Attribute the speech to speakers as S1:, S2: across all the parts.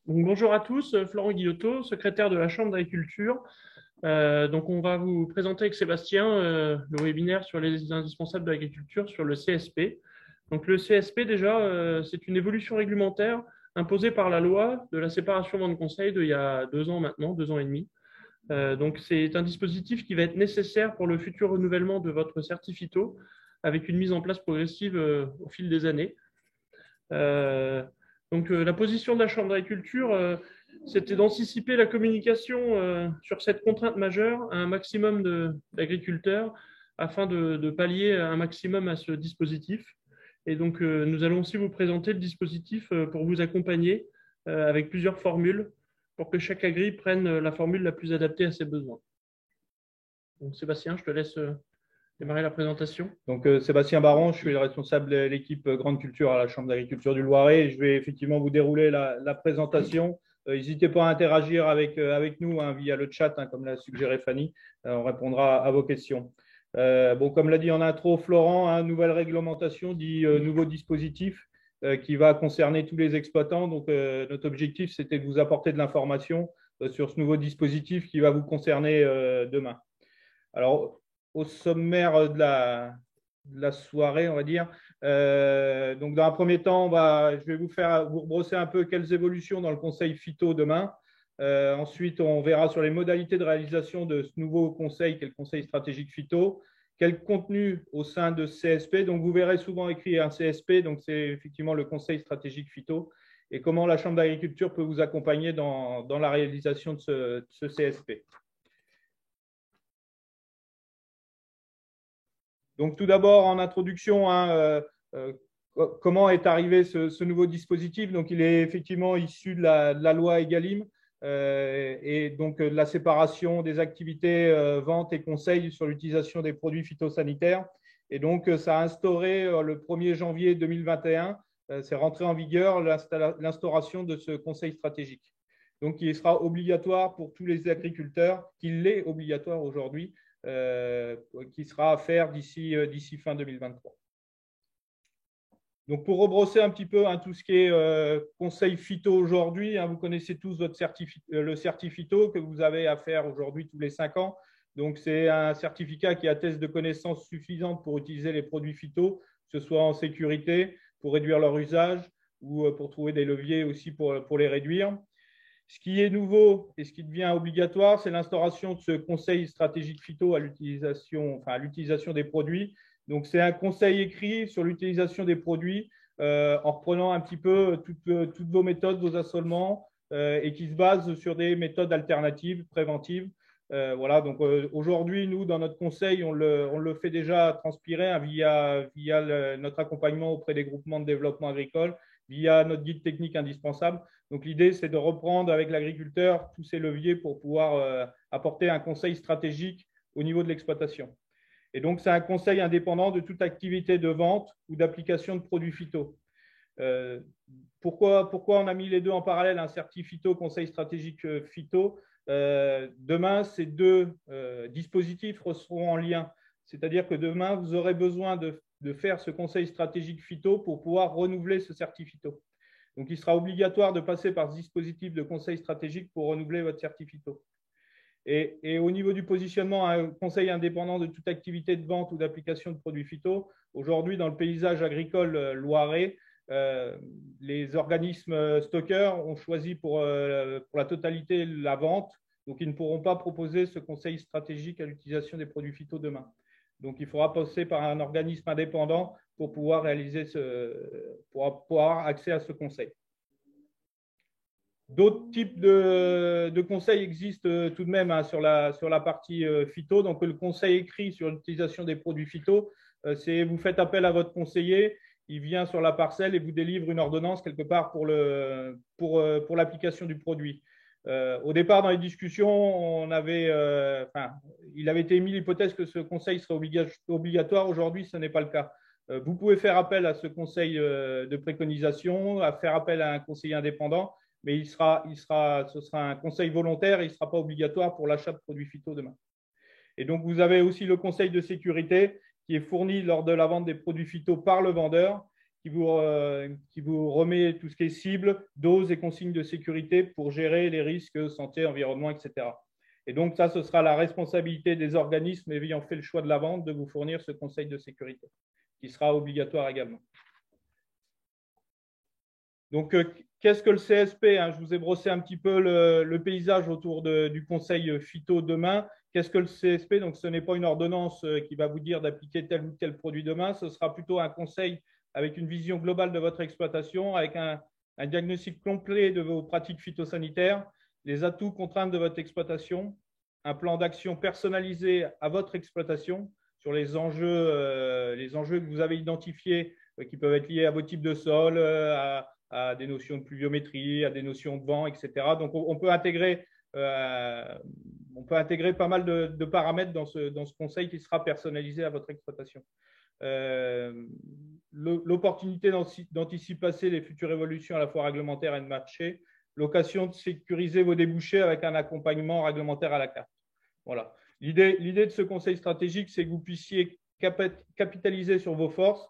S1: Donc, bonjour à tous, Florent Guillotot, secrétaire de la Chambre d'agriculture. Donc, on va vous présenter avec Sébastien le webinaire sur les indispensables de l'agriculture sur le CSP. Donc, le CSP, déjà, c'est une évolution réglementaire imposée par la loi de la séparation vente conseil d'il y a 2 ans maintenant, 2 ans et demi. Donc, c'est un dispositif qui va être nécessaire pour le futur renouvellement de votre certificat avec une mise en place progressive au fil des années. Euh, la position de la Chambre d'agriculture, c'était d'anticiper la communication sur cette contrainte majeure à un maximum d'agriculteurs afin de pallier un maximum à ce dispositif. Et donc, nous allons aussi vous présenter le dispositif pour vous accompagner avec plusieurs formules pour que chaque agri prenne la formule la plus adaptée à ses besoins. Donc, Sébastien, je te laisse démarrer la présentation.
S2: Donc, Sébastien Baron, je suis le responsable de l'équipe Grande Culture à la Chambre d'agriculture du Loiret. Je vais effectivement vous dérouler la présentation. N'hésitez pas à interagir avec nous via le chat, comme l'a suggéré Fanny. On répondra à vos questions. Comme l'a dit en intro Florent, nouvelle réglementation dit nouveau dispositif qui va concerner tous les exploitants. Donc, notre objectif, c'était de vous apporter de l'information sur ce nouveau dispositif qui va vous concerner demain. Alors, au sommaire de la soirée, on va dire. Donc, dans un premier temps, je vais vous brosser un peu quelles évolutions dans le conseil phyto demain. Ensuite, on verra sur les modalités de réalisation de ce nouveau conseil, qui est le conseil stratégique phyto. Quel contenu au sein de CSP. Donc, vous verrez souvent écrit un CSP, donc c'est effectivement le conseil stratégique phyto. Et comment la Chambre d'agriculture peut vous accompagner dans la réalisation de ce CSP. Donc, tout d'abord, en introduction, comment est arrivé ce nouveau dispositif? Donc, il est effectivement issu de la loi Egalim et donc de la séparation des activités vente et conseil sur l'utilisation des produits phytosanitaires. Et donc, ça a instauré le 1er janvier 2021, c'est rentré en vigueur l'instauration de ce conseil stratégique. Donc, il sera obligatoire pour tous les agriculteurs, qu'il est obligatoire aujourd'hui, qui sera à faire d'ici fin 2023. Donc, pour rebrosser un petit peu tout ce qui est conseil phyto aujourd'hui, vous connaissez tous le certificat que vous avez à faire aujourd'hui tous les 5 ans. Donc, c'est un certificat qui atteste de connaissances suffisantes pour utiliser les produits phyto, que ce soit en sécurité, pour réduire leur usage ou pour trouver des leviers aussi pour les réduire. Ce qui est nouveau et ce qui devient obligatoire, c'est l'instauration de ce conseil stratégique phyto à l'utilisation des produits. Donc, c'est un conseil écrit sur l'utilisation des produits en reprenant un petit peu toutes vos méthodes, vos assolements et qui se base sur des méthodes alternatives, préventives. Voilà, donc aujourd'hui, nous, dans notre conseil, on le fait déjà transpirer via notre accompagnement auprès des groupements de développement agricole, via notre guide technique indispensable. Donc, l'idée, c'est de reprendre avec l'agriculteur tous ces leviers pour pouvoir apporter un conseil stratégique au niveau de l'exploitation. Et donc, c'est un conseil indépendant de toute activité de vente ou d'application de produits phyto. Pourquoi on a mis les deux en parallèle, un certif phyto, conseil stratégique phyto? Demain, ces deux dispositifs seront en lien. C'est-à-dire que demain, vous aurez besoin de faire ce conseil stratégique phyto pour pouvoir renouveler ce certificat. Donc, il sera obligatoire de passer par ce dispositif de conseil stratégique pour renouveler votre certificat. Et au niveau du positionnement, un conseil indépendant de toute activité de vente ou d'application de produits phyto, aujourd'hui, dans le paysage agricole loirais, les organismes stockeurs ont choisi pour la totalité la vente, donc ils ne pourront pas proposer ce conseil stratégique à l'utilisation des produits phyto demain. Donc, il faudra passer par un organisme indépendant pour pouvoir pour avoir accès à ce conseil. D'autres types de conseils existent tout de même sur la partie phyto. Donc, le conseil écrit sur l'utilisation des produits phyto, c'est vous faites appel à votre conseiller, il vient sur la parcelle et vous délivre une ordonnance quelque part pour l'application du produit. Au départ, dans les discussions, il avait été émis l'hypothèse que ce conseil serait obligatoire. Aujourd'hui, ce n'est pas le cas. Vous pouvez faire appel à ce conseil de préconisation, à faire appel à un conseiller indépendant, mais ce sera un conseil volontaire et il ne sera pas obligatoire pour l'achat de produits phyto demain. Et donc, vous avez aussi le conseil de sécurité qui est fourni lors de la vente des produits phyto par le vendeur qui vous remet tout ce qui est cible, doses et consignes de sécurité pour gérer les risques santé, environnement, etc. Et donc, ça, ce sera la responsabilité des organismes ayant fait le choix de la vente de vous fournir ce conseil de sécurité, qui sera obligatoire également. Donc, qu'est-ce que le CSP? Je vous ai brossé un petit peu le paysage autour du conseil phyto demain. Qu'est-ce que le CSP? Donc, ce n'est pas une ordonnance qui va vous dire d'appliquer tel ou tel produit demain. Ce sera plutôt un conseil avec une vision globale de votre exploitation, avec un diagnostic complet de vos pratiques phytosanitaires, les atouts, contraintes de votre exploitation, un plan d'action personnalisé à votre exploitation sur les enjeux que vous avez identifiés qui peuvent être liés à vos types de sol, à des notions de pluviométrie, à des notions de vent, etc. Donc, on peut intégrer pas mal de paramètres dans ce conseil qui sera personnalisé à votre exploitation. L'opportunité d'anticiper les futures évolutions à la fois réglementaires et de marché, l'occasion de sécuriser vos débouchés avec un accompagnement réglementaire à la carte. Voilà. L'idée de ce conseil stratégique, c'est que vous puissiez capitaliser sur vos forces,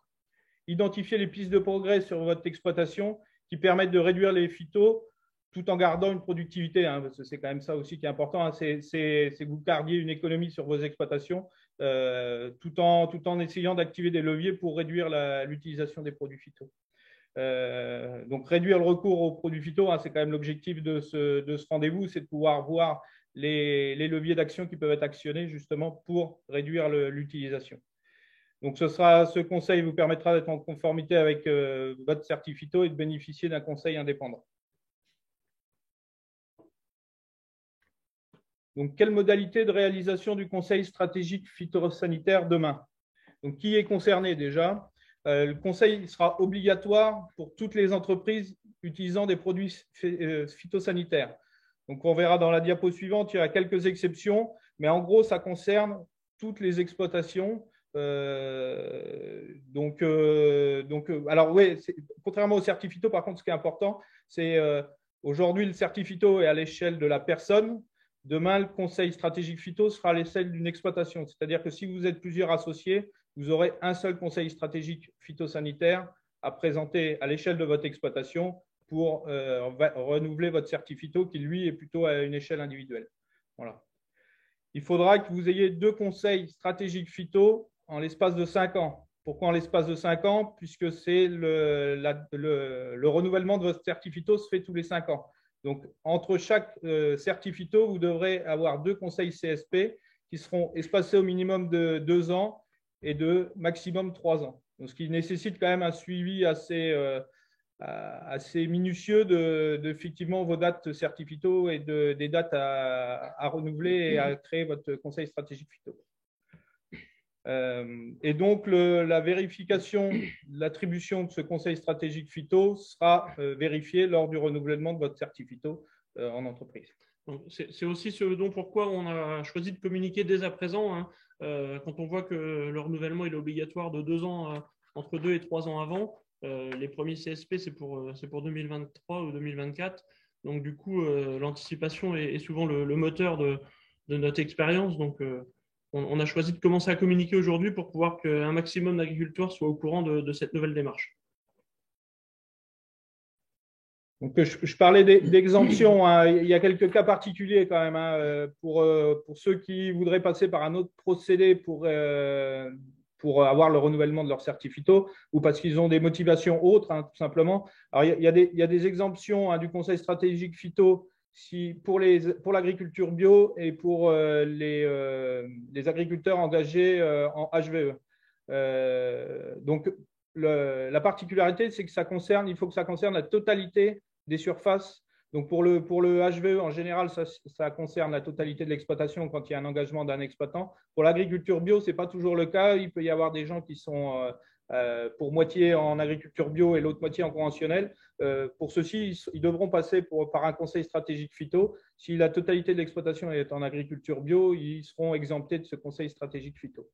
S2: identifier les pistes de progrès sur votre exploitation qui permettent de réduire les phytos tout en gardant une productivité, parce que c'est quand même ça aussi qui est important, c'est que vous gardiez une économie sur vos exploitations tout en essayant d'activer des leviers pour réduire l'utilisation des produits phytos. Donc, réduire le recours aux produits phytos, c'est quand même l'objectif de ce rendez-vous, c'est de pouvoir voir les leviers d'action qui peuvent être actionnés justement pour réduire l'utilisation. Donc, ce conseil vous permettra d'être en conformité avec votre certificat et de bénéficier d'un conseil indépendant. Donc, quelle modalité de réalisation du conseil stratégique phytosanitaire demain? Donc, qui est concerné déjà? Le conseil sera obligatoire pour toutes les entreprises utilisant des produits phytosanitaires. Donc, on verra dans la diapo suivante, il y a quelques exceptions, mais en gros, ça concerne toutes les exploitations. Alors, oui, contrairement au certificat, par contre, ce qui est important, c'est aujourd'hui, le certificat est à l'échelle de la personne. Demain, le conseil stratégique phyto sera à l'échelle d'une exploitation. C'est-à-dire que si vous êtes plusieurs associés, vous aurez un seul conseil stratégique phytosanitaire à présenter à l'échelle de votre exploitation pour renouveler votre certificat qui, lui, est plutôt à une échelle individuelle. Voilà. Il faudra que vous ayez 2 conseils stratégiques phyto en l'espace de 5 ans. Pourquoi en l'espace de 5 ans? Puisque c'est le renouvellement de votre certificat se fait tous les 5 ans. Donc, entre chaque certificat, vous devrez avoir 2 conseils CSP qui seront espacés au minimum de 2 ans et de maximum 3 ans. Donc, ce qui nécessite quand même un suivi assez minutieux effectivement vos dates certificaux et des dates à renouveler et à créer votre conseil stratégique phyto. Et donc, la vérification, l'attribution de ce conseil stratégique phyto sera vérifiée lors du renouvellement de votre certificat en entreprise.
S1: C'est aussi ce dont pourquoi on a choisi de communiquer dès à présent. Quand on voit que le renouvellement est obligatoire de 2 ans, entre 2 et 3 ans avant, les premiers CSP, c'est pour 2023 ou 2024. Donc, du coup, l'anticipation est souvent le moteur de notre expérience. Donc, on a choisi de commencer à communiquer aujourd'hui pour pouvoir qu'un maximum d'agriculteurs soient au courant de cette nouvelle démarche.
S2: Donc, je parlais d'exemption. Il y a quelques cas particuliers quand même pour ceux qui voudraient passer par un autre procédé pour avoir le renouvellement de leur certificat ou parce qu'ils ont des motivations autres, tout simplement. Alors, il y a des exemptions du conseil stratégique phyto pour l'agriculture bio et pour les agriculteurs engagés en HVE. Donc, la particularité, c'est que il faut que ça concerne la totalité des surfaces. Donc, pour le HVE, en général, ça concerne la totalité de l'exploitation quand il y a un engagement d'un exploitant. Pour l'agriculture bio, ce n'est pas toujours le cas. Il peut y avoir des gens qui sont pour moitié en agriculture bio et l'autre moitié en conventionnel. Pour ceux-ci, ils devront passer par un conseil stratégique phyto. Si la totalité de l'exploitation est en agriculture bio, ils seront exemptés de ce conseil stratégique phyto.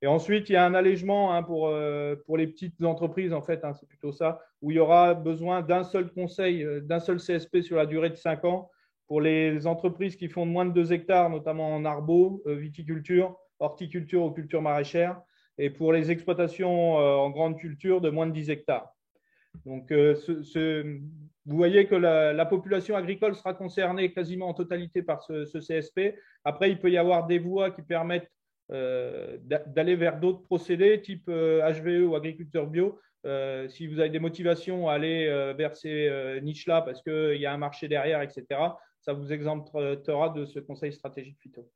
S2: Et ensuite, il y a un allègement pour les petites entreprises, en fait, c'est plutôt ça, où il y aura besoin d'un seul conseil, d'un seul CSP sur la durée de 5 ans pour les entreprises qui font moins de 2 hectares, notamment en arbo, viticulture, horticulture ou culture maraîchère. et pour les exploitations en grande culture de moins de 10 hectares. Donc, vous voyez que la population agricole sera concernée quasiment en totalité par ce CSP. Après, il peut y avoir des voies qui permettent d'aller vers d'autres procédés, type HVE ou agriculteur bio. Si vous avez des motivations à aller vers ces niches-là parce qu'il y a un marché derrière, etc., ça vous exemptera de ce conseil stratégique phyto.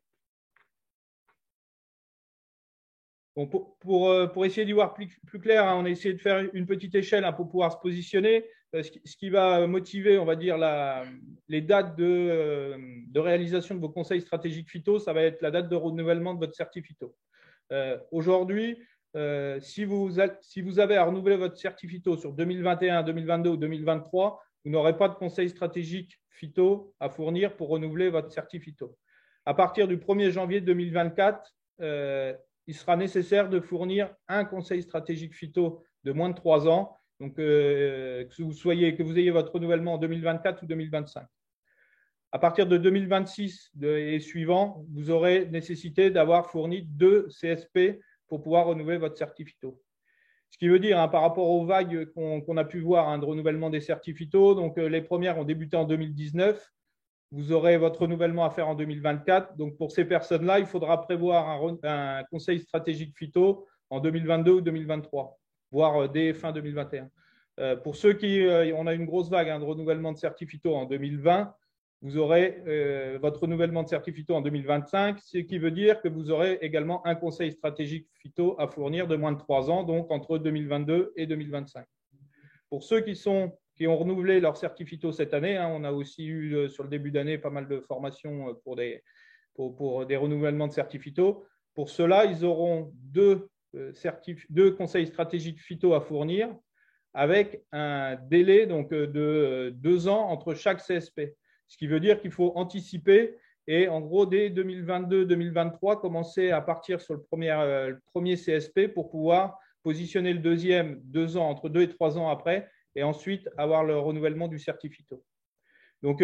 S2: Bon, pour essayer d'y voir plus clair, hein, on a essayé de faire une petite échelle hein, pour pouvoir se positionner. Ce qui va motiver, on va dire, les dates de réalisation de vos conseils stratégiques phyto, ça va être la date de renouvellement de votre certif phyto. Aujourd'hui, si vous avez à renouveler votre certif phyto sur 2021, 2022 ou 2023, vous n'aurez pas de conseil stratégique phyto à fournir pour renouveler votre certif phyto. À partir du 1er janvier 2024, il sera nécessaire de fournir un conseil stratégique phyto de moins de 3 ans, donc que vous ayez votre renouvellement en 2024 ou 2025. À partir de 2026 et suivant, vous aurez nécessité d'avoir fourni 2 CSP pour pouvoir renouveler votre certif phyto. Ce qui veut dire, hein, par rapport aux vagues qu'on a pu voir hein, de renouvellement des certifs phyto, donc les premières ont débuté en 2019. Vous aurez votre renouvellement à faire en 2024. Donc, pour ces personnes-là, il faudra prévoir un conseil stratégique phyto en 2022 ou 2023, voire dès fin 2021. Pour ceux on a une grosse vague hein, de renouvellement de certif phyto en 2020. Vous aurez votre renouvellement de certif phyto en 2025, ce qui veut dire que vous aurez également un conseil stratégique phyto à fournir de moins de 3 ans, donc entre 2022 et 2025. Pour ceux qui ont renouvelé leur certif phyto cette année, hein, on a aussi eu sur le début d'année pas mal de formations pour des renouvellements de certif phyto. Pour cela, ils auront deux conseils stratégiques phyto à fournir avec un délai donc, de 2 ans entre chaque CSP. Ce qui veut dire qu'il faut anticiper et en gros, dès 2022-2023, commencer à partir sur le premier CSP pour pouvoir positionner le deuxième 2 ans, entre 2 et 3 ans après, et ensuite avoir le renouvellement du certif phyto. Donc,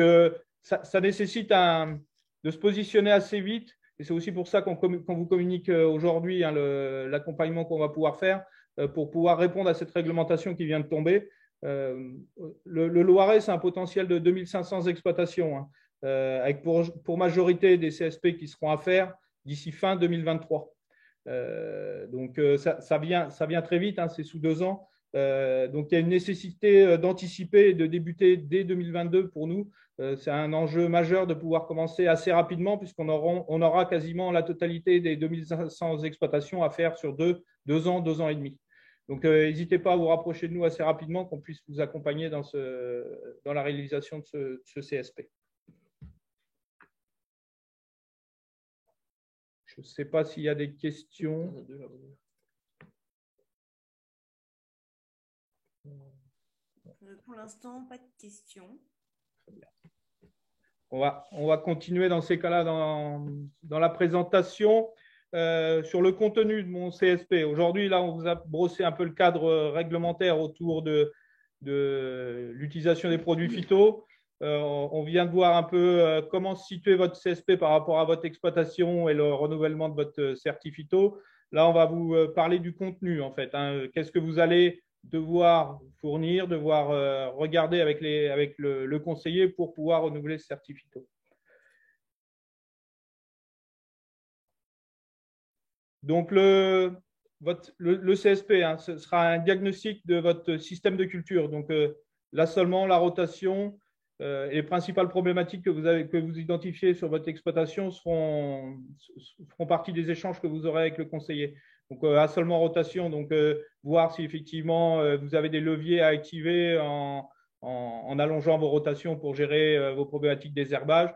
S2: ça nécessite de se positionner assez vite, et c'est aussi pour ça qu'on vous communique aujourd'hui hein, l'accompagnement qu'on va pouvoir faire pour pouvoir répondre à cette réglementation qui vient de tomber. Le Loiret, c'est un potentiel de 2500 exploitations, hein, avec pour majorité des CSP qui seront à faire d'ici fin 2023. Donc, ça vient très vite, hein, c'est sous 2 ans. Donc, il y a une nécessité d'anticiper et de débuter dès 2022 pour nous. C'est un enjeu majeur de pouvoir commencer assez rapidement puisqu'on aura quasiment la totalité des 2500 exploitations à faire sur 2 ans, 2 ans et demi. Donc, n'hésitez pas à vous rapprocher de nous assez rapidement qu'on puisse vous accompagner dans la réalisation de ce CSP. Je ne sais pas s'il y a des questions.
S3: Pour l'instant, pas de questions.
S2: On va continuer dans ces cas-là dans la présentation. Sur le contenu de mon CSP. Aujourd'hui, là, on vous a brossé un peu le cadre réglementaire autour de l'utilisation des produits phyto. On vient de voir un peu comment situer votre CSP par rapport à votre exploitation et le renouvellement de votre certif phyto. Là, on va vous parler du contenu, en fait. Hein. Qu'est-ce que vous allez devoir fournir, devoir regarder avec le conseiller pour pouvoir renouveler ce certif phyto. Donc, le CSP, hein, ce sera un diagnostic de votre système de culture. Donc, l'assolement, la rotation et les principales problématiques que vous identifiez sur votre exploitation feront partie des échanges que vous aurez avec le conseiller. Donc, assolement, rotation, donc voir si effectivement vous avez des leviers à activer en allongeant vos rotations pour gérer vos problématiques désherbage.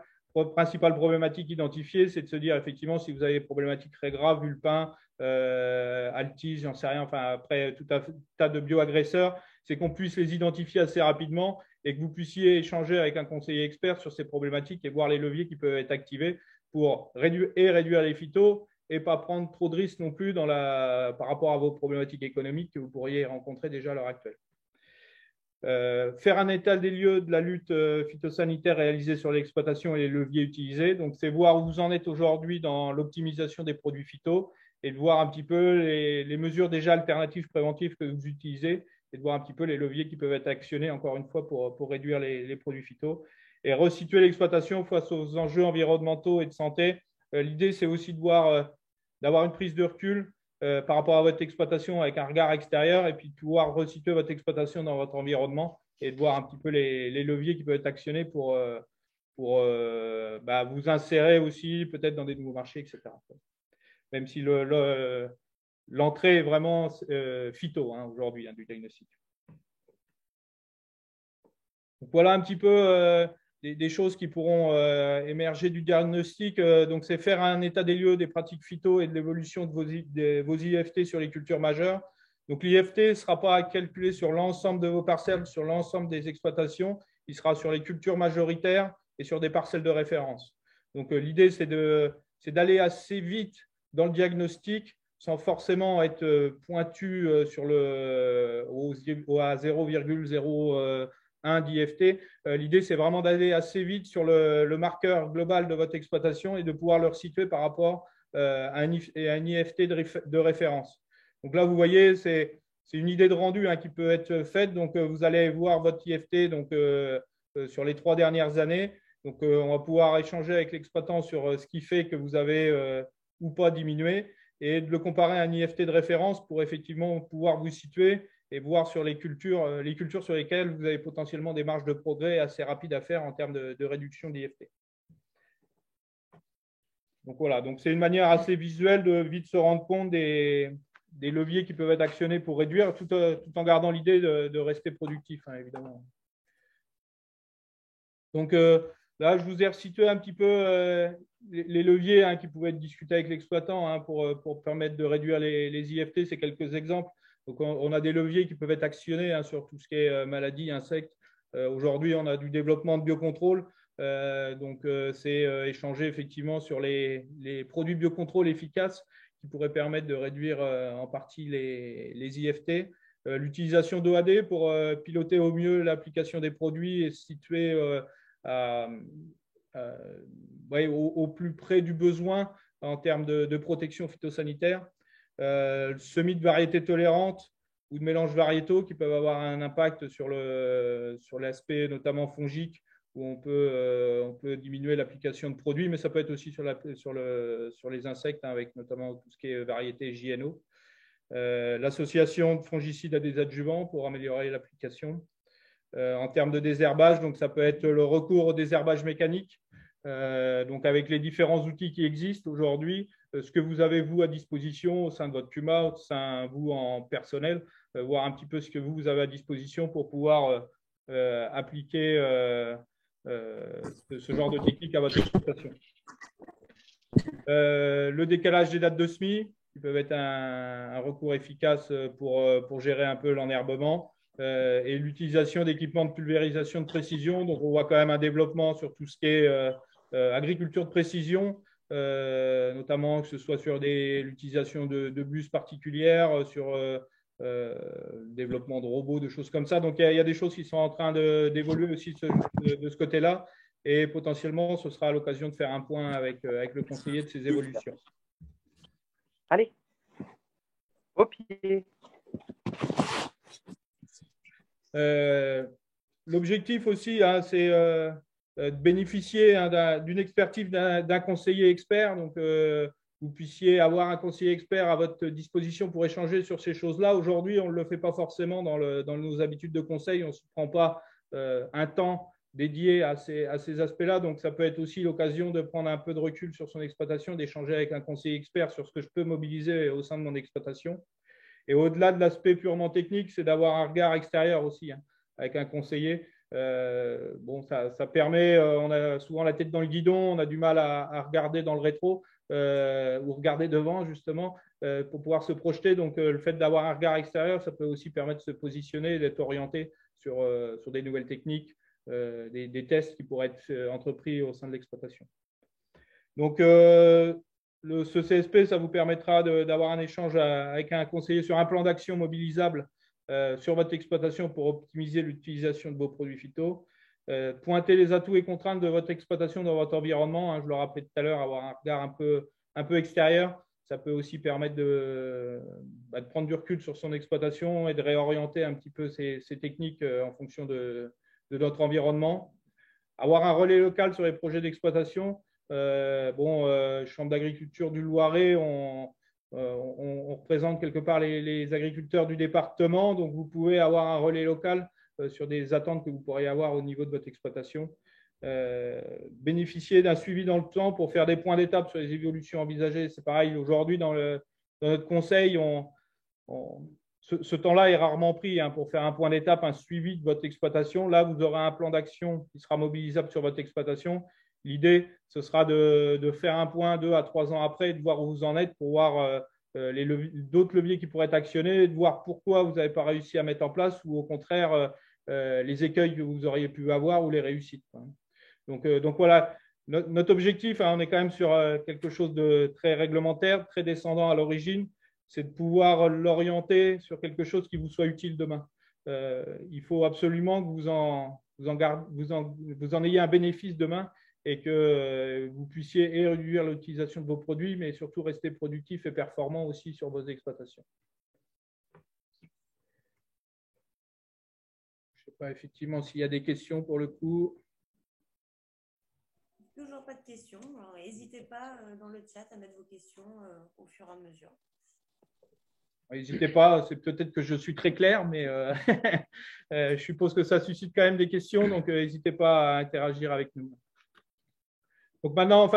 S2: Principale problématique identifiée, c'est de se dire effectivement si vous avez des problématiques très graves, vulpin, altige, j'en sais rien, enfin après tout un tas de bioagresseurs, c'est qu'on puisse les identifier assez rapidement et que vous puissiez échanger avec un conseiller expert sur ces problématiques et voir les leviers qui peuvent être activés pour réduire les phytos et pas prendre trop de risques non plus par rapport à vos problématiques économiques que vous pourriez rencontrer déjà à l'heure actuelle. Faire un état des lieux de la lutte phytosanitaire réalisée sur l'exploitation et les leviers utilisés. Donc, c'est voir où vous en êtes aujourd'hui dans l'optimisation des produits phyto et de voir un petit peu les mesures déjà alternatives préventives que vous utilisez et de voir un petit peu les leviers qui peuvent être actionnés, encore une fois, pour réduire les produits phyto. Et resituer l'exploitation face aux enjeux environnementaux et de santé. L'idée, c'est aussi d'avoir une prise de recul par rapport à votre exploitation avec un regard extérieur et puis de pouvoir resituer votre exploitation dans votre environnement et de voir un petit peu les leviers qui peuvent être actionnés pour vous insérer aussi peut-être dans des nouveaux marchés, etc. Même si l'entrée est vraiment phyto aujourd'hui du diagnostic. Donc, voilà un petit peu des choses qui pourront émerger du diagnostic. Donc, c'est faire un état des lieux des pratiques phyto et de l'évolution de vos IFT sur les cultures majeures. Donc, l'IFT ne sera pas calculé sur l'ensemble de vos parcelles, sur l'ensemble des exploitations. Il sera sur les cultures majoritaires et sur des parcelles de référence. Donc, l'idée, c'est d'aller assez vite dans le diagnostic sans forcément être pointu à 0,01 d'IFT. L'idée, c'est vraiment d'aller assez vite sur le marqueur global de votre exploitation et de pouvoir le resituer par rapport à un IFT de référence. Donc là, vous voyez, c'est une idée de rendu qui peut être faite. Donc, vous allez voir votre IFT sur les 3 dernières années. Donc, on va pouvoir échanger avec l'exploitant sur ce qui fait que vous avez ou pas diminué et de le comparer à un IFT de référence pour effectivement pouvoir vous situer et voir sur les cultures sur lesquelles vous avez potentiellement des marges de progrès assez rapides à faire en termes de réduction d'IFT. Donc voilà, donc c'est une manière assez visuelle de vite se rendre compte des leviers qui peuvent être actionnés pour réduire, tout en gardant l'idée de rester productif, évidemment. Donc là, je vous ai resitué un petit peu les leviers qui pouvaient être discutés avec l'exploitant pour permettre de réduire les IFT. C'est quelques exemples. Donc, on a des leviers qui peuvent être actionnés sur tout ce qui est maladies, insectes. Aujourd'hui, on a du développement de biocontrôle. C'est échanger effectivement sur les produits biocontrôle efficaces qui pourraient permettre de réduire en partie les IFT. L'utilisation d'OAD pour piloter au mieux l'application des produits et se situer au plus près du besoin en termes de protection phytosanitaire. Semis de variétés tolérantes ou de mélanges variétaux qui peuvent avoir un impact sur l'aspect notamment fongique où on peut diminuer l'application de produits, mais ça peut être aussi sur les insectes avec notamment tout ce qui est variété JNO. L'association de fongicides à des adjuvants pour améliorer l'application. En termes de désherbage, donc ça peut être le recours au désherbage mécanique, donc avec les différents outils qui existent aujourd'hui, ce que vous avez vous à disposition au sein de votre CUMA, au sein vous en personnel, voir un petit peu ce que vous avez à disposition pour pouvoir appliquer ce genre de technique à votre exploitation. Le décalage des dates de semis, qui peuvent être un recours efficace pour gérer un peu l'enherbement. Et l'utilisation d'équipements de pulvérisation de précision. Donc, on voit quand même un développement sur tout ce qui est agriculture de précision, notamment que ce soit sur l'utilisation de bus particulières, sur le développement de robots, de choses comme ça. Donc, il y a des choses qui sont en train d'évoluer aussi de ce côté-là. Et potentiellement, ce sera l'occasion de faire un point avec le conseiller de ces évolutions.
S4: Allez, au pied.
S2: L'objectif aussi, c'est de bénéficier d'une expertise d'un conseiller expert. Donc, vous puissiez avoir un conseiller expert à votre disposition pour échanger sur ces choses-là. Aujourd'hui, on ne le fait pas forcément dans nos habitudes de conseil. On ne se prend pas un temps dédié à ces aspects-là. Donc, ça peut être aussi l'occasion de prendre un peu de recul sur son exploitation, d'échanger avec un conseiller expert sur ce que je peux mobiliser au sein de mon exploitation. Et au-delà de l'aspect purement technique, c'est d'avoir un regard extérieur aussi avec un conseiller. Ça permet, on a souvent la tête dans le guidon, on a du mal à regarder dans le rétro ou regarder devant justement pour pouvoir se projeter. Donc, le fait d'avoir un regard extérieur, ça peut aussi permettre de se positionner, d'être orienté sur des nouvelles techniques, des tests qui pourraient être entrepris au sein de l'exploitation. Donc, ce CSP, ça vous permettra d'avoir un échange avec un conseiller sur un plan d'action mobilisable sur votre exploitation pour optimiser l'utilisation de vos produits phyto. Pointer les atouts et contraintes de votre exploitation dans votre environnement. Je le rappelais tout à l'heure, avoir un regard un peu extérieur ça peut aussi permettre de prendre du recul sur son exploitation et de réorienter un petit peu ses techniques en fonction de notre environnement. Avoir un relais local sur les projets d'exploitation. Chambre d'agriculture du Loiret, on représente quelque part les agriculteurs du département, donc vous pouvez avoir un relais local sur des attentes que vous pourriez avoir au niveau de votre exploitation. Bénéficier d'un suivi dans le temps pour faire des points d'étape sur les évolutions envisagées. C'est pareil, aujourd'hui, dans notre conseil, ce temps-là est rarement pris pour faire un point d'étape, un suivi de votre exploitation. Là, vous aurez un plan d'action qui sera mobilisable sur votre exploitation. L'idée, ce sera de faire un point 2 à 3 ans après, de voir où vous en êtes pour voir d'autres leviers qui pourraient être actionnés, de voir pourquoi vous n'avez pas réussi à mettre en place ou au contraire les écueils que vous auriez pu avoir ou les réussites. Donc voilà, notre objectif, on est quand même sur quelque chose de très réglementaire, très descendant à l'origine, c'est de pouvoir l'orienter sur quelque chose qui vous soit utile demain. Il faut absolument que vous en ayez un bénéfice demain et que vous puissiez réduire l'utilisation de vos produits, mais surtout rester productif et performant aussi sur vos exploitations. Je ne sais pas effectivement s'il y a des questions pour le coup.
S3: Toujours pas de questions. N'hésitez pas dans le chat à mettre vos questions au fur et à mesure.
S2: N'hésitez pas, c'est peut-être que je suis très clair, mais je suppose que ça suscite quand même des questions, donc n'hésitez pas à interagir avec nous. Donc maintenant,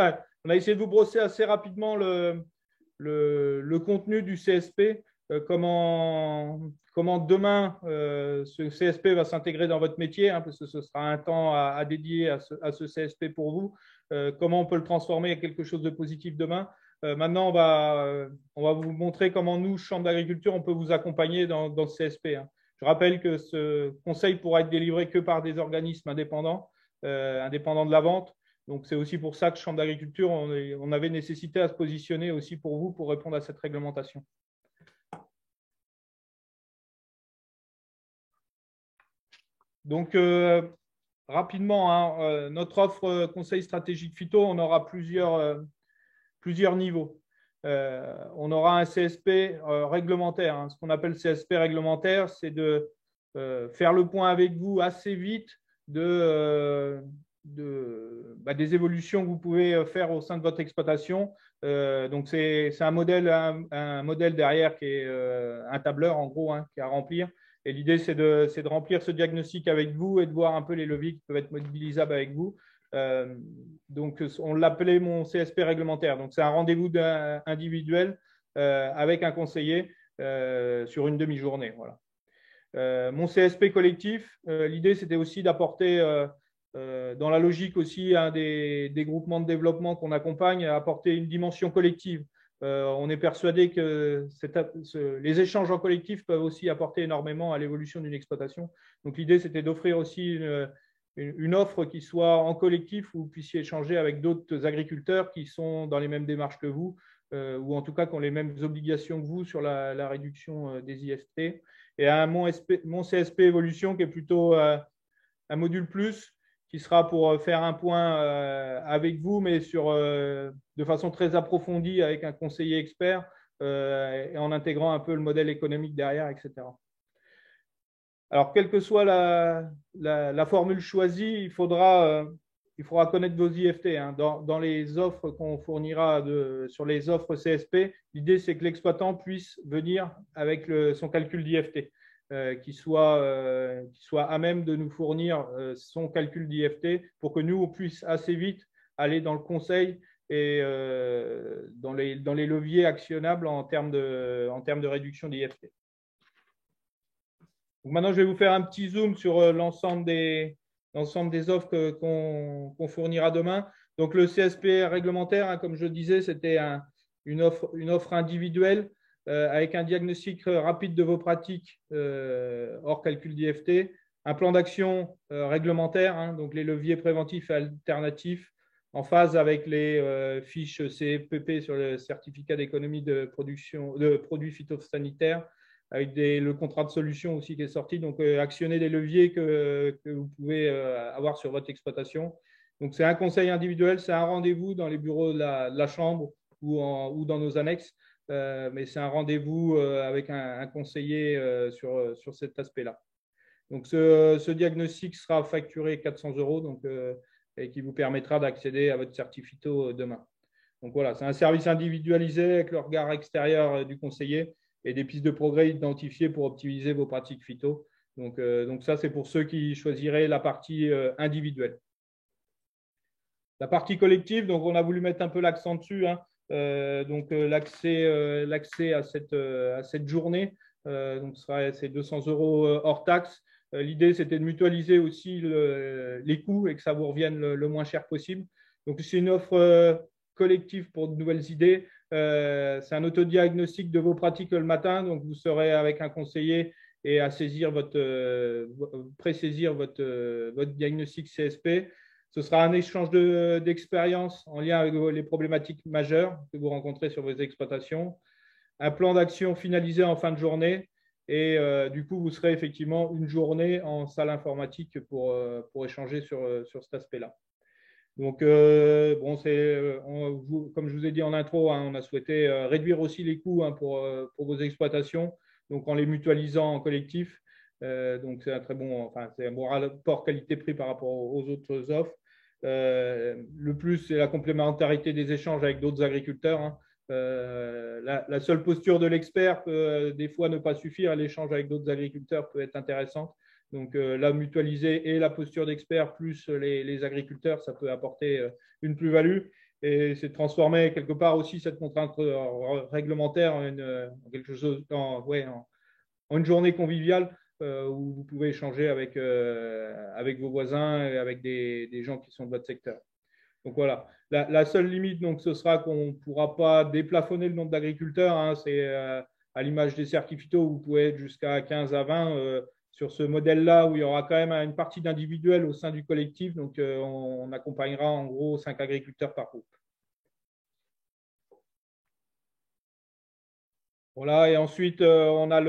S2: on a essayé de vous brosser assez rapidement le contenu du CSP, comment demain ce CSP va s'intégrer dans votre métier, parce que ce sera un temps à dédier à ce CSP pour vous, comment on peut le transformer en quelque chose de positif demain. Maintenant, on va vous montrer comment nous, Chambre d'agriculture, on peut vous accompagner dans ce CSP. Je rappelle que ce conseil pourra être délivré que par des organismes indépendants, indépendants de la vente. Donc, c'est aussi pour ça que Chambre d'agriculture, on avait nécessité à se positionner aussi pour vous, pour répondre à cette réglementation. Donc, rapidement, notre offre conseil stratégique phyto, on aura plusieurs niveaux. On aura un CSP réglementaire. Ce qu'on appelle CSP réglementaire, c'est de faire le point avec vous assez vite des évolutions que vous pouvez faire au sein de votre exploitation. Donc, c'est un modèle derrière qui est un tableur, en gros, qui est à remplir. Et l'idée, c'est de remplir ce diagnostic avec vous et de voir un peu les leviers qui peuvent être mobilisables avec vous. Donc, on l'appelait mon CSP réglementaire. Donc, c'est un rendez-vous individuel avec un conseiller sur une demi-journée. Voilà. Mon CSP collectif, l'idée, c'était aussi d'apporter, dans la logique aussi des groupements de développement qu'on accompagne, à apporter une dimension collective. On est persuadé que les échanges en collectif peuvent aussi apporter énormément à l'évolution d'une exploitation. Donc, l'idée, c'était d'offrir aussi une offre qui soit en collectif où vous puissiez échanger avec d'autres agriculteurs qui sont dans les mêmes démarches que vous ou en tout cas qui ont les mêmes obligations que vous sur la réduction des IFT. Et mon CSP évolution qui est plutôt un module plus qui sera pour faire un point avec vous, mais de façon très approfondie avec un conseiller expert et en intégrant un peu le modèle économique derrière, etc. Alors, quelle que soit la formule choisie, il faudra connaître vos IFT. Dans les offres qu'on fournira sur les offres CSP, l'idée, c'est que l'exploitant puisse venir avec son calcul d'IFT, qui soit à même de nous fournir son calcul d'IFT pour que nous, on puisse assez vite aller dans le conseil et dans les leviers actionnables en termes de réduction d'IFT. Donc maintenant, je vais vous faire un petit zoom sur l'ensemble des offres qu'on fournira demain. Donc, le CSP réglementaire, comme je le disais, c'était une offre individuelle avec un diagnostic rapide de vos pratiques hors calcul d'IFT, un plan d'action réglementaire, donc les leviers préventifs et alternatifs en phase avec les fiches CPP sur le certificat d'économie de produits phytosanitaires, avec le contrat de solution aussi qui est sorti. Donc, actionner des leviers que vous pouvez avoir sur votre exploitation. Donc, c'est un conseil individuel, c'est un rendez-vous dans les bureaux de la Chambre ou dans nos annexes. Mais c'est un rendez-vous avec un conseiller sur cet aspect-là. Donc, ce diagnostic sera facturé 400 € donc, et qui vous permettra d'accéder à votre certificat demain. Donc, voilà, c'est un service individualisé avec le regard extérieur du conseiller et des pistes de progrès identifiées pour optimiser vos pratiques phyto. Donc ça, c'est pour ceux qui choisiraient la partie individuelle. La partie collective, donc on a voulu mettre un peu l'accent dessus. Donc l'accès à cette journée, donc c'est 200 € hors taxe. L'idée, c'était de mutualiser aussi les coûts et que ça vous revienne le moins cher possible. Donc c'est une offre collective pour de nouvelles idées. C'est un autodiagnostic de vos pratiques le matin. Donc vous serez avec un conseiller et à pré-saisir votre diagnostic CSP. Ce sera un échange d'expériences en lien avec les problématiques majeures que vous rencontrez sur vos exploitations, un plan d'action finalisé en fin de journée et du coup, vous serez effectivement une journée en salle informatique pour échanger sur cet aspect-là. Donc, bon, comme je vous ai dit en intro, on a souhaité réduire aussi les coûts pour vos exploitations, donc en les mutualisant en collectif. Donc, c'est un bon rapport qualité-prix par rapport aux autres offres. Le plus, c'est la complémentarité des échanges avec d'autres agriculteurs. La seule posture de l'expert peut des fois ne pas suffire. L'échange avec d'autres agriculteurs peut être intéressant. Donc, la mutualiser et la posture d'expert plus les agriculteurs, ça peut apporter une plus-value. Et c'est transformer quelque part aussi cette contrainte réglementaire en quelque chose, en une journée conviviale où vous pouvez échanger avec vos voisins et avec des gens qui sont de votre secteur. Donc voilà, la seule limite, donc, ce sera qu'on ne pourra pas déplafonner le nombre d'agriculteurs. C'est à l'image des certificats où vous pouvez être jusqu'à 15 à 20 sur ce modèle-là où il y aura quand même une partie d'individuels au sein du collectif. Donc on accompagnera en gros 5 agriculteurs par groupe. Voilà, et ensuite, on a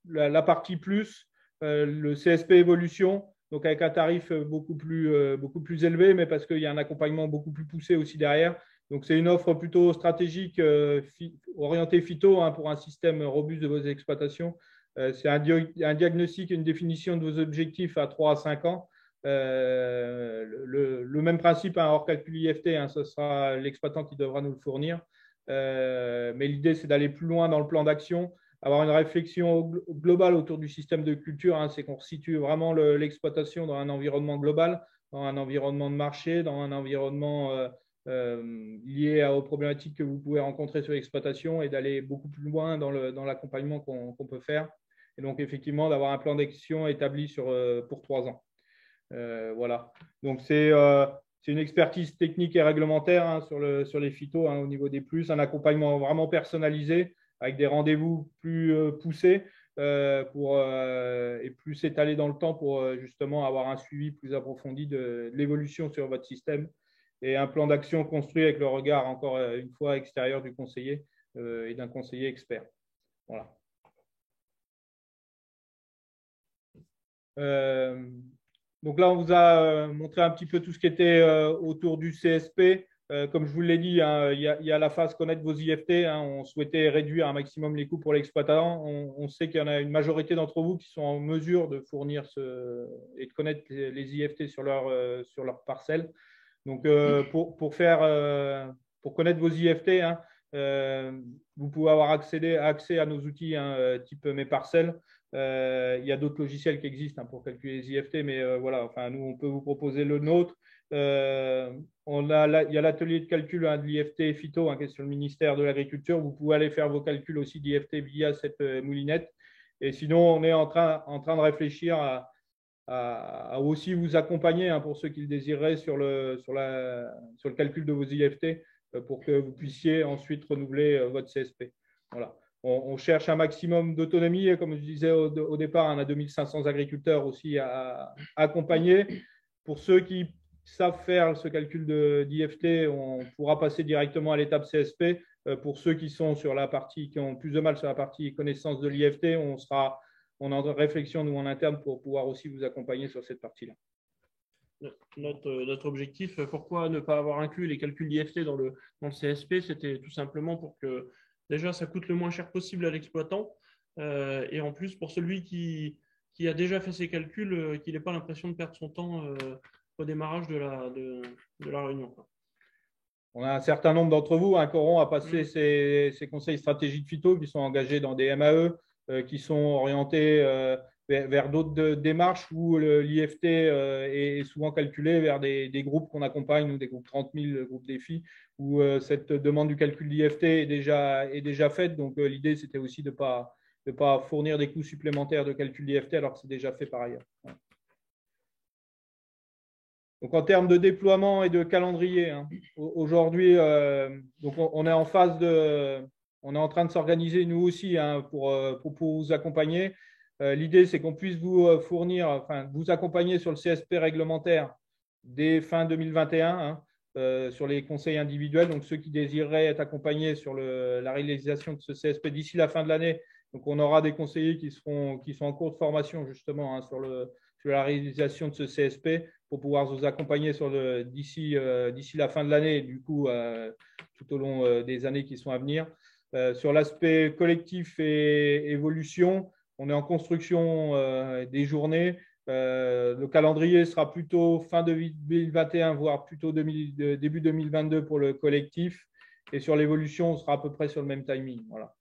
S2: la partie plus, le CSP évolution, donc avec un tarif beaucoup plus élevé, mais parce qu'il y a un accompagnement beaucoup plus poussé aussi derrière. Donc, c'est une offre plutôt stratégique orientée phyto pour un système robuste de vos exploitations. C'est un diagnostic et une définition de vos objectifs à 3 à 5 ans. Le même principe hors calcul IFT, ce sera l'exploitant qui devra nous le fournir. Mais l'idée, c'est d'aller plus loin dans le plan d'action, avoir une réflexion globale autour du système de culture. C'est qu'on situe vraiment l'exploitation dans un environnement global, dans un environnement de marché, dans un environnement lié aux problématiques que vous pouvez rencontrer sur l'exploitation et d'aller beaucoup plus loin dans l'accompagnement qu'on peut faire. Et donc, effectivement, d'avoir un plan d'action établi pour 3 ans. Voilà. Donc, c'est une expertise technique et réglementaire sur les phytos au niveau des plus, un accompagnement vraiment personnalisé avec des rendez-vous plus poussés et plus étalés dans le temps pour justement avoir un suivi plus approfondi de l'évolution sur votre système et un plan d'action construit avec le regard, encore une fois, extérieur du conseiller et d'un conseiller expert. Voilà. Donc là, on vous a montré un petit peu tout ce qui était autour du CSP. Comme je vous l'ai dit, il y a la phase connaître vos IFT. On souhaitait réduire un maximum les coûts pour l'exploitant. On sait qu'il y en a une majorité d'entre vous qui sont en mesure de fournir et de connaître les IFT sur leur parcelle. Donc, pour connaître vos IFT, vous pouvez avoir accès à nos outils type Mes Parcelles. Il y a d'autres logiciels qui existent pour calculer les IFT, mais voilà, nous, on peut vous proposer le nôtre. Il y a l'atelier de calcul de l'IFT phyto qui est sur le ministère de l'Agriculture. Vous pouvez aller faire vos calculs aussi d'IFT via cette moulinette. Et sinon, on est en train de réfléchir à aussi vous accompagner pour ceux qui le désireraient sur le calcul de vos IFT pour que vous puissiez ensuite renouveler votre CSP. Voilà. On cherche un maximum d'autonomie. Comme je disais au départ, on a 2500 agriculteurs aussi à accompagner. Pour ceux qui savent faire ce calcul d'IFT, on pourra passer directement à l'étape CSP. Pour ceux qui sont qui ont plus de mal sur la partie connaissance de l'IFT, on est en réflexion, nous, en interne, pour pouvoir aussi vous accompagner sur cette partie-là.
S1: notre objectif. Pourquoi ne pas avoir inclus les calculs d'IFT dans le CSP? C'était tout simplement pour que déjà ça coûte le moins cher possible à l'exploitant et en plus pour celui qui a déjà fait ses calculs, qu'il n'ait pas l'impression de perdre son temps au démarrage de la réunion.
S2: On a un certain nombre d'entre vous qui auront à passer ces conseils stratégiques phyto, qui sont engagés dans des MAE, qui sont orientés vers d'autres démarches où l'IFT est souvent calculé vers des groupes qu'on accompagne, ou des groupes 30 000, groupes défis, où cette demande du calcul d'IFT est déjà faite. Donc, l'idée, c'était aussi de ne pas fournir des coûts supplémentaires de calcul d'IFT alors que c'est déjà fait par ailleurs. Donc, en termes de déploiement et de calendrier, aujourd'hui, donc on est en phase on est en train de s'organiser nous aussi pour vous accompagner. L'idée, c'est qu'on puisse vous vous accompagner sur le CSP réglementaire dès fin 2021 sur les conseils individuels. Donc, ceux qui désireraient être accompagnés sur la réalisation de ce CSP d'ici la fin de l'année. Donc, on aura des conseillers qui sont en cours de formation justement sur la réalisation de ce CSP pour pouvoir vous accompagner d'ici la fin de l'année, du coup, tout au long des années qui sont à venir. Sur l'aspect collectif et évolution, on est en construction des journées. Le calendrier sera plutôt fin 2021, voire plutôt début 2022 pour le collectif. Et sur l'évolution, on sera à peu près sur le même timing. Voilà.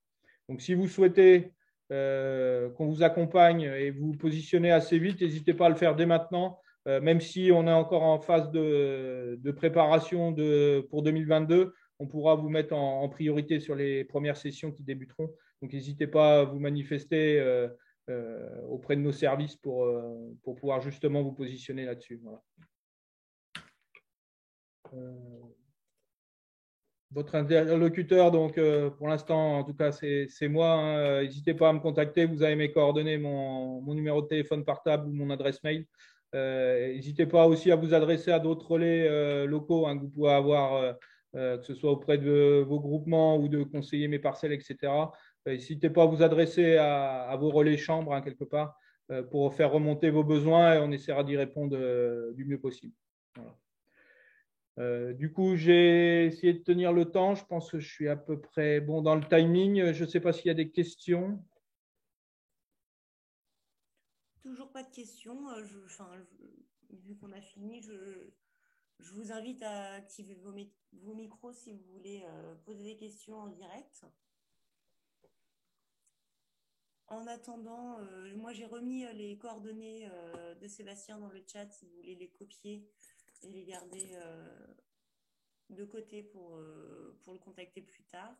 S2: Donc, si vous souhaitez qu'on vous accompagne et vous positionnez assez vite, n'hésitez pas à le faire dès maintenant, même si on est encore en phase de préparation pour 2022. On pourra vous mettre en priorité sur les premières sessions qui débuteront. Donc, n'hésitez pas à vous manifester auprès de nos services pour pouvoir justement vous positionner là-dessus. Voilà. Votre interlocuteur, donc pour l'instant, en tout cas, c'est moi. N'hésitez pas à me contacter. Vous avez mes coordonnées, mon numéro de téléphone portable ou mon adresse mail. N'hésitez pas aussi à vous adresser à d'autres relais locaux que vous pouvez avoir, que ce soit auprès de vos groupements ou de conseiller mes parcelles, etc. N'hésitez pas à vous adresser à vos relais chambres, quelque part, pour faire remonter vos besoins et on essaiera d'y répondre du mieux possible. Voilà. Du coup, j'ai essayé de tenir le temps. Je pense que je suis à peu près bon dans le timing. Je ne sais pas s'il y a des questions.
S3: Toujours pas de questions. Vu qu'on a fini, je vous invite à activer vos micros si vous voulez poser des questions en direct. En attendant, moi j'ai remis les coordonnées de Sébastien dans le chat si vous voulez les copier et les garder de côté pour le contacter plus tard.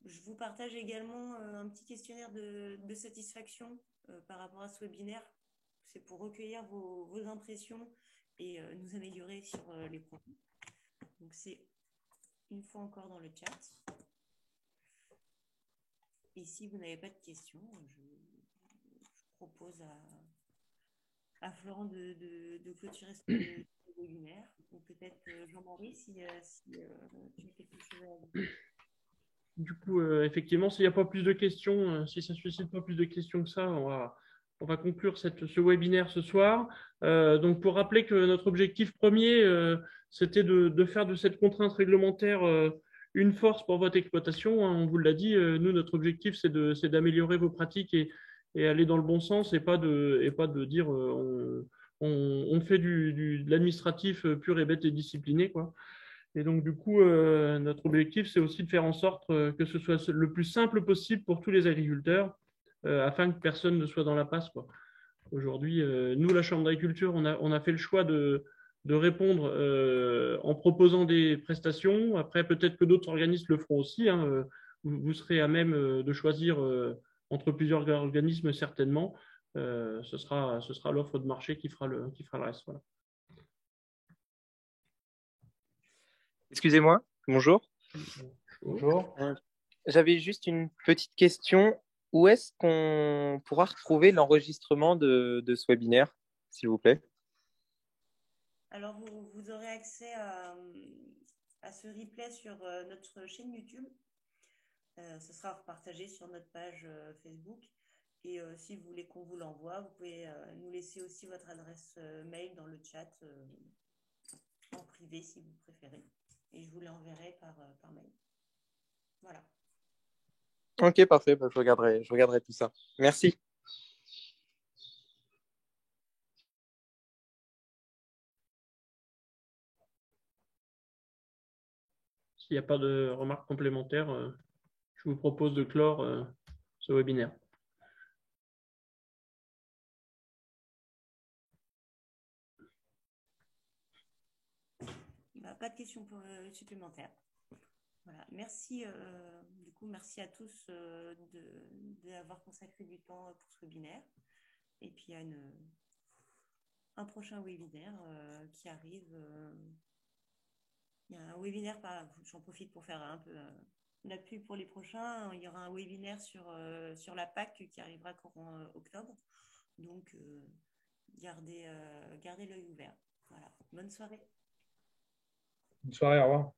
S3: Je vous partage également un petit questionnaire de satisfaction par rapport à ce webinaire. C'est pour recueillir vos impressions et nous améliorer sur les points. Donc c'est une fois encore dans le chat. Et si vous n'avez pas de questions, je propose à Florent de clôturer ce webinaire. Ou peut-être Jean-Marie, si tu as quelque chose à dire.
S1: Du coup, effectivement, s'il n'y a pas plus de questions, si ça ne suscite pas plus de questions que ça, on va conclure ce webinaire ce soir. Donc, pour rappeler que notre objectif premier, c'était de faire de cette contrainte réglementaire une force pour votre exploitation. On vous l'a dit, nous, notre objectif, c'est d'améliorer vos pratiques et aller dans le bon sens et pas de dire on fait de l'administratif pur et bête et discipliné, quoi. Et donc, du coup, notre objectif, c'est aussi de faire en sorte que ce soit le plus simple possible pour tous les agriculteurs afin que personne ne soit dans la passe, quoi. Aujourd'hui, nous, la Chambre d'agriculture, on a fait le choix de répondre en proposant des prestations. Après, peut-être que d'autres organismes le feront aussi. Vous serez à même de choisir entre plusieurs organismes, certainement. Ce sera l'offre de marché qui fera le reste. Voilà.
S4: Excusez-moi, bonjour.
S2: Bonjour.
S4: J'avais juste une petite question. Où est-ce qu'on pourra retrouver l'enregistrement de ce webinaire, s'il vous plaît?
S3: Alors, vous aurez accès à ce replay sur notre chaîne YouTube. Ce sera partagé sur notre page Facebook. Et si vous voulez qu'on vous l'envoie, vous pouvez nous laisser aussi votre adresse mail dans le chat en privé si vous préférez. Et je vous l'enverrai par mail. Voilà.
S4: Ok, parfait. Bah, je regarderai tout ça. Merci.
S1: S'il n'y a pas de remarques complémentaires, je vous propose de clore ce webinaire.
S3: Pas de questions supplémentaires. Voilà. Merci, du coup, merci à tous d'avoir consacré du temps pour ce webinaire. Et puis, à un prochain webinaire qui arrive. Il y a un webinaire, j'en profite pour faire un peu la pub pour les prochains. Il y aura un webinaire sur la PAC qui arrivera courant octobre. Donc, gardez l'œil ouvert. Voilà. Bonne soirée.
S2: Bonne soirée, au revoir.